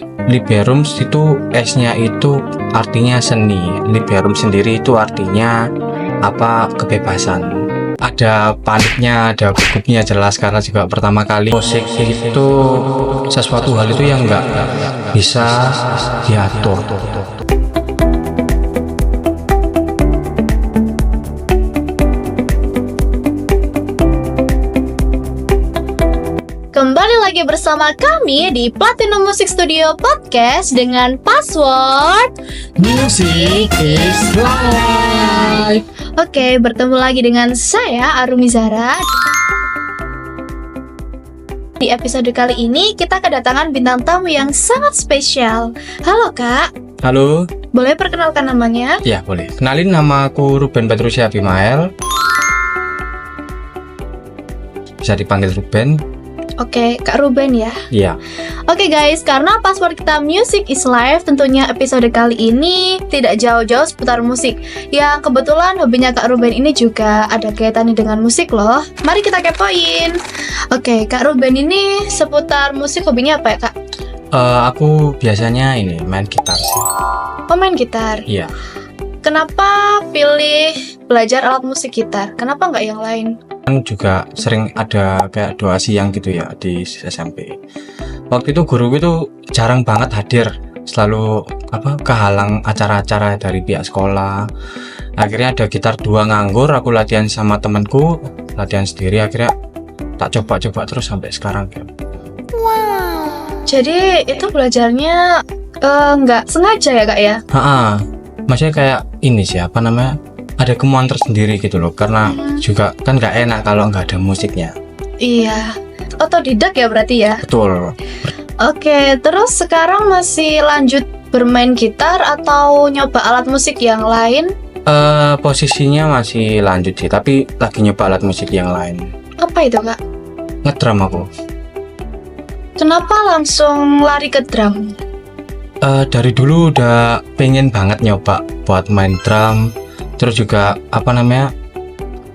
Liberum itu S-nya itu artinya seni. Liberum sendiri itu artinya kebebasan. Ada paniknya, ada gugupnya jelas karena juga pertama kali musik itu sesuatu hal itu yang nggak bisa diatur. Kembali lagi bersama kami di Platinum Music Studio Podcast dengan password Music is life. Oke, bertemu lagi dengan saya Arumi Zara. Di episode kali ini kita kedatangan bintang tamu yang sangat spesial. Halo Kak, Halo, boleh perkenalkan namanya? ya boleh. Kenalin, nama aku Ruben Patrusia Abimael. Bisa dipanggil Ruben. Oke, Kak Ruben ya. Iya. Oke guys, karena password kita Music is Life, tentunya episode kali ini tidak jauh-jauh seputar musik. Yang kebetulan hobinya Kak Ruben ini juga ada kaitannya dengan musik loh. Mari kita kepoin. Oke, Kak Ruben ini seputar musik hobinya apa ya Kak? Aku biasanya ini main gitar sih. Oh, main gitar. Iya. Kenapa pilih belajar alat musik gitar? Kenapa nggak yang lain? Kan juga sering ada kayak doa siang gitu ya di SMP. Waktu itu guruku itu jarang banget hadir, selalu kehalang acara-acara dari pihak sekolah. Akhirnya ada gitar 2 nganggur, aku latihan sama temanku, latihan sendiri, akhirnya tak coba-coba terus sampai sekarang. Jadi itu belajarnya nggak sengaja ya Kak ya? Maksudnya kayak ini sih ada kemauan tersendiri gitu loh, karena juga kan nggak enak kalau nggak ada musiknya. Iya, otodidak ya berarti ya? Betul. Oke, terus sekarang masih lanjut bermain gitar atau nyoba alat musik yang lain? Posisinya masih lanjut sih, tapi lagi nyoba alat musik yang lain. Apa itu Kak? Ngedrum aku. Kenapa langsung lari ke drum? Dari dulu udah pengen banget nyoba buat main drum, terus juga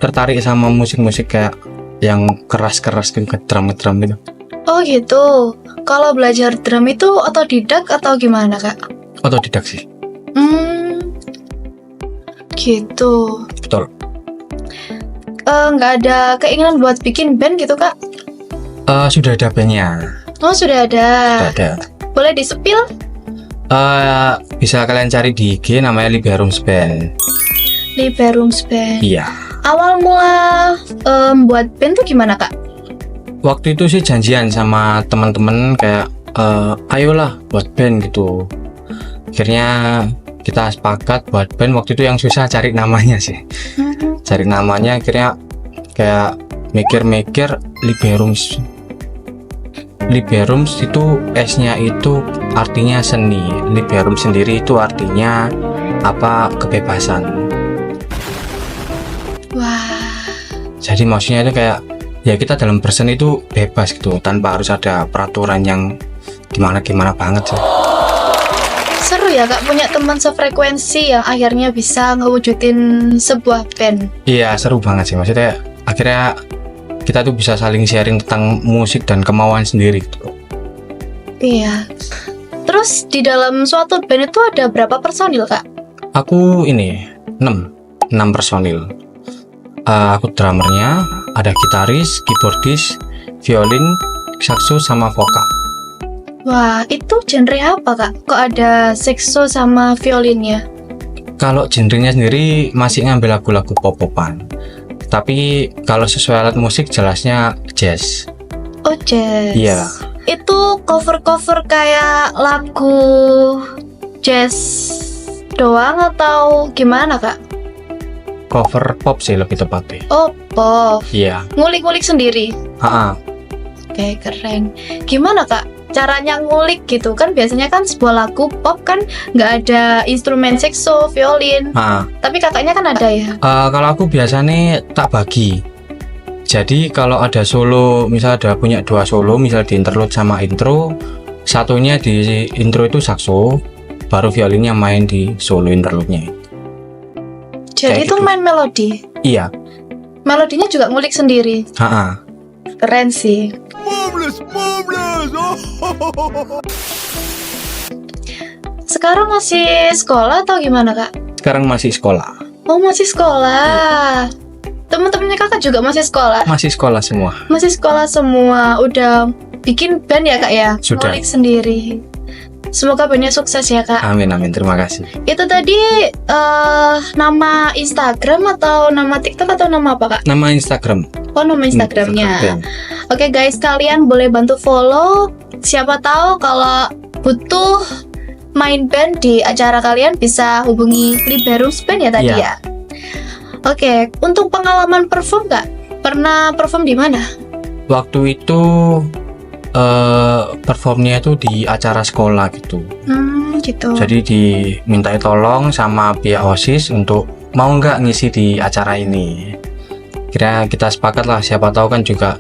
tertarik sama musik-musik kayak yang keras-keras gitu, drum gitu. Oh gitu. Kalau belajar drum itu otodidak atau gimana Kak? Otodidak sih. Gitu. Betul. Nggak ada keinginan buat bikin band gitu Kak? Sudah ada bandnya. Oh sudah ada. Sudah ada. Boleh disepil? Bisa kalian cari di IG, namanya Liberum Band. Liberum Band. Iya. Awal mula buat band tuh gimana Kak? Waktu itu sih janjian sama teman-teman kayak ayolah buat band gitu. Akhirnya kita sepakat buat band. Waktu itu yang susah cari namanya sih. Cari namanya akhirnya kayak mikir-mikir Liberum itu S-nya itu artinya seni. Liberum sendiri itu artinya kebebasan. Wah. Jadi maksudnya itu kayak ya kita dalam berseni itu bebas gitu, tanpa harus ada peraturan yang gimana banget sih. Seru ya Kak punya teman sefrekuensi yang akhirnya bisa ngewujudin sebuah band. Iya, seru banget sih, maksudnya akhirnya kita tuh bisa saling sharing tentang musik dan kemauan sendiri gitu. Iya. Terus di dalam suatu band itu ada berapa personil Kak? Aku ini 6 personil. Aku drummernya, ada gitaris, keyboardis, violin, saxo sama vokal. Wah, itu genre apa Kak? Kok ada saxo sama violinnya? Kalau genrenya sendiri masih ngambil lagu-lagu pop-popan. Tapi kalau sesuai alat musik jelasnya jazz. Oh, jazz. Iya. Itu cover-cover kayak lagu jazz doang atau gimana Kak? Cover pop sih lebih tepatnya. Oh, pop. Iya. Ngulik-ngulik sendiri. Ha-ha. Oke, keren. Gimana Kak caranya ngulik gitu? Kan biasanya kan sebuah lagu pop kan nggak ada instrumen saxo, violin. Tapi kakaknya kan ada ya? Kalau aku biasanya tak bagi. Jadi kalau ada solo, misal ada punya 2 solo, misal di interlude sama intro, satunya di intro itu saxo, baru violinnya main di solo interlude-nya. Jadi Kayak itu gitu. main melodi? Iya. Melodinya juga ngulik sendiri? Ha-ha. Keren sih. Sekarang masih sekolah atau gimana kak? Sekarang masih sekolah. Oh masih sekolah. Teman-temannya kakak juga masih sekolah? Masih sekolah semua. Masih sekolah semua. Udah bikin band ya kak ya? Sudah. Ngulik sendiri. Semoga bandnya sukses ya kak. Amin, terima kasih. Itu tadi nama Instagram atau nama TikTok atau nama apa kak? Nama Instagram. Oh nama Instagramnya. Instagram. Oke guys, kalian boleh bantu follow. Siapa tahu kalau butuh main band di acara kalian bisa hubungi Liberus Band ya tadi Iya. ya. Oke, untuk pengalaman perform nggak? Pernah perform di mana? Waktu itu performnya itu di acara sekolah gitu. Gitu. Jadi dimintai tolong sama pihak OSIS untuk mau nggak ngisi di acara ini. Kira kita sepakat lah, siapa tahu kan juga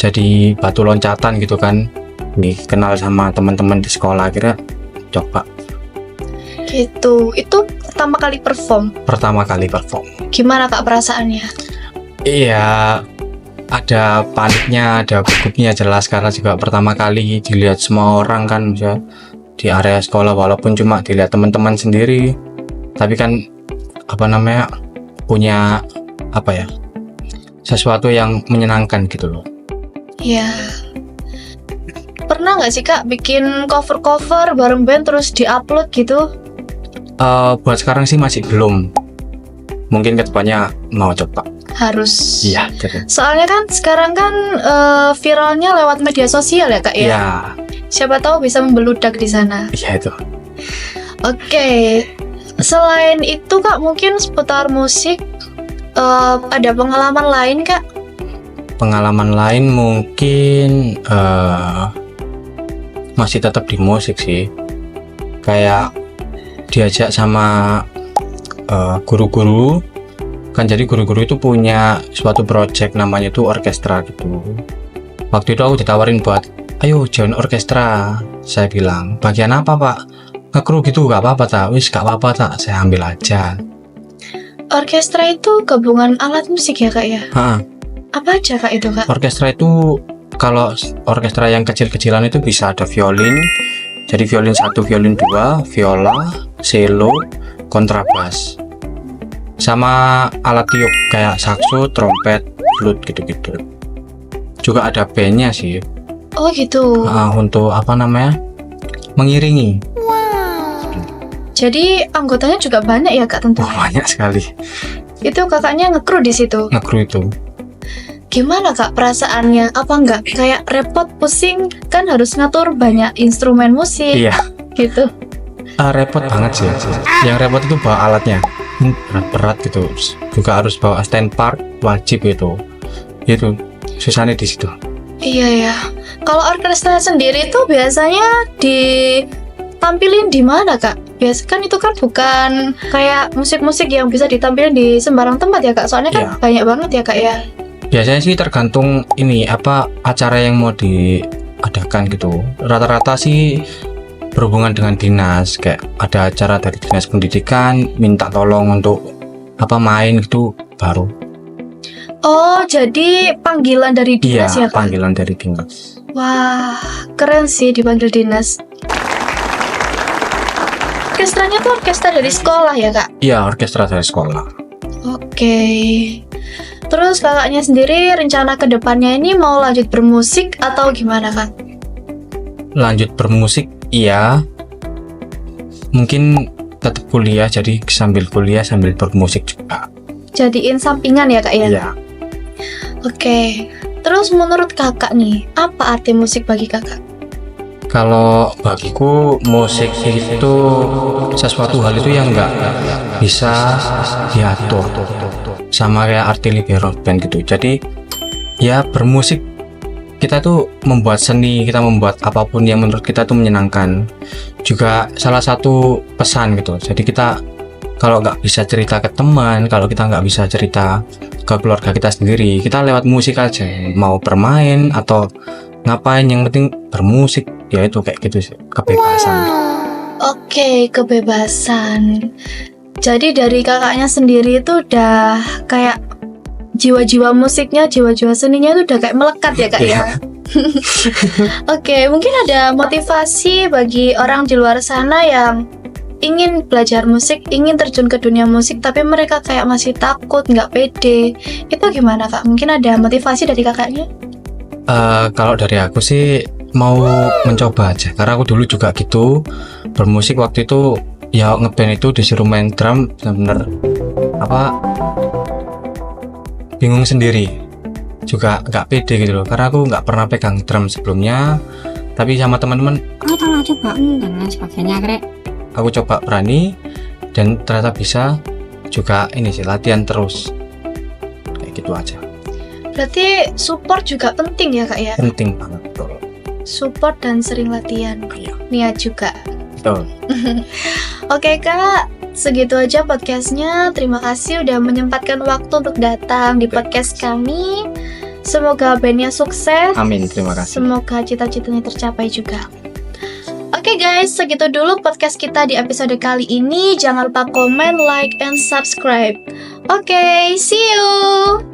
jadi batu loncatan gitu kan. Nih kenal sama teman-teman di sekolah, kira coba. Gitu. Itu pertama kali perform. Pertama kali perform. Gimana kak perasaannya? Iya, ada paniknya, ada gugupnya jelas karena juga pertama kali dilihat semua orang kan ya, di area sekolah, walaupun cuma dilihat teman-teman sendiri, tapi kan punya sesuatu yang menyenangkan gitu loh. Ya. Pernah nggak sih kak bikin cover-cover bareng band terus diupload gitu? Buat sekarang sih masih belum. Mungkin kedepannya mau coba. Harus. Iya, jadi. Soalnya kan sekarang kan viralnya lewat media sosial ya kak ya. Iya, Siapa tahu bisa membeludak di sana. iya itu. Oke. Selain itu kak mungkin seputar musik ada pengalaman lain kak? Pengalaman lain mungkin masih tetap di musik sih. Kayak diajak sama guru-guru kan, jadi guru-guru itu punya suatu project namanya itu orkestra gitu. Waktu itu aku ditawarin buat ayo join orkestra. Saya bilang bagian apa pak? Ngekru gitu gak apa-apa tak? Wis gak apa-apa tak, saya ambil aja. Orkestra itu gabungan alat musik ya kak ya? Ha, Apa aja kak itu kak? orkestra itu kalau orkestra yang kecil-kecilan itu bisa ada violin, jadi violin 1, violin 2, viola, cello, kontrabas, sama alat tiup kayak sakso, trompet, flute gitu-gitu. Juga ada bandnya sih, Oh gitu. untuk mengiringi. Jadi anggotanya juga banyak ya kak tentunya. Banyak sekali Itu kakaknya ngekru di situ. ngekru itu. Gimana kak perasaannya? Apa enggak kayak repot, pusing kan harus ngatur banyak instrumen musik Iya, gitu. repot banget sih. Yang repot itu bawa alatnya, berat-berat gitu. Juga harus bawa stand part, wajib itu susahnya di situ. Iya ya. Kalau orkestra sendiri tuh biasanya ditampilin di mana kak? Biasa kan itu kan bukan kayak musik-musik yang bisa ditampilin di sembarang tempat ya kak. Soalnya kan Iya. banyak banget ya kak ya. Biasanya sih tergantung acara yang mau diadakan gitu. Rata-rata sih berhubungan dengan dinas, kayak ada acara dari dinas pendidikan minta tolong untuk main gitu baru. Oh jadi panggilan dari dinas ya Iya, kak? panggilan dari dinas. Wah keren sih dipanggil dinas. Orkestranya tuh orkestra dari sekolah ya kak? Iya, orkestra dari sekolah. Oke. Terus kakaknya sendiri rencana ke depannya ini mau lanjut bermusik atau gimana kak? Lanjut bermusik, iya. Mungkin tetap kuliah, jadi sambil kuliah sambil bermusik juga. Jadiin sampingan ya kak ya? Iya. Oke. Terus menurut kakak nih, apa arti musik bagi kakak? Kalau bagiku musik itu sesuatu hal itu yang nggak bisa diatur, sama kayak arti libero band gitu. Jadi ya bermusik kita tuh membuat seni, kita membuat apapun yang menurut kita tuh menyenangkan. Juga salah satu pesan gitu. Jadi kita kalau nggak bisa cerita ke teman, kalau kita nggak bisa cerita ke keluarga kita sendiri, kita lewat musik aja. Mau bermain atau ngapain, yang penting bermusik. Ya itu kayak gitu sih, kebebasan. Oke, kebebasan. Jadi dari kakaknya sendiri itu udah kayak jiwa-jiwa musiknya, jiwa-jiwa seninya itu udah kayak melekat ya kak ya? Oke, mungkin ada motivasi bagi orang di luar sana yang ingin belajar musik, ingin terjun ke dunia musik, tapi mereka kayak masih takut, nggak pede. Itu gimana kak? Mungkin ada motivasi dari kakaknya? Kalau dari aku sih mau mencoba aja, karena aku dulu juga gitu bermusik waktu itu ya, ngeband itu disuruh main drum bener-bener bingung sendiri, juga nggak pede gitu loh, karena aku nggak pernah pegang drum sebelumnya. Tapi sama teman-teman tolong coba dan lain sebagainya krek. aku coba berani dan ternyata bisa juga. Ini sih latihan terus kayak gitu aja, Berarti support juga penting ya kak ya? penting banget. Betul. Support dan sering latihan, Iya, niat juga. betul. Oke kak, segitu aja podcastnya. Terima kasih udah menyempatkan waktu untuk datang di podcast kami. Semoga bandnya sukses. Amin, terima kasih. Semoga cita-citanya tercapai juga. Oke guys, segitu dulu podcast kita di episode kali ini. Jangan lupa komen, like, and subscribe. Oke, see you!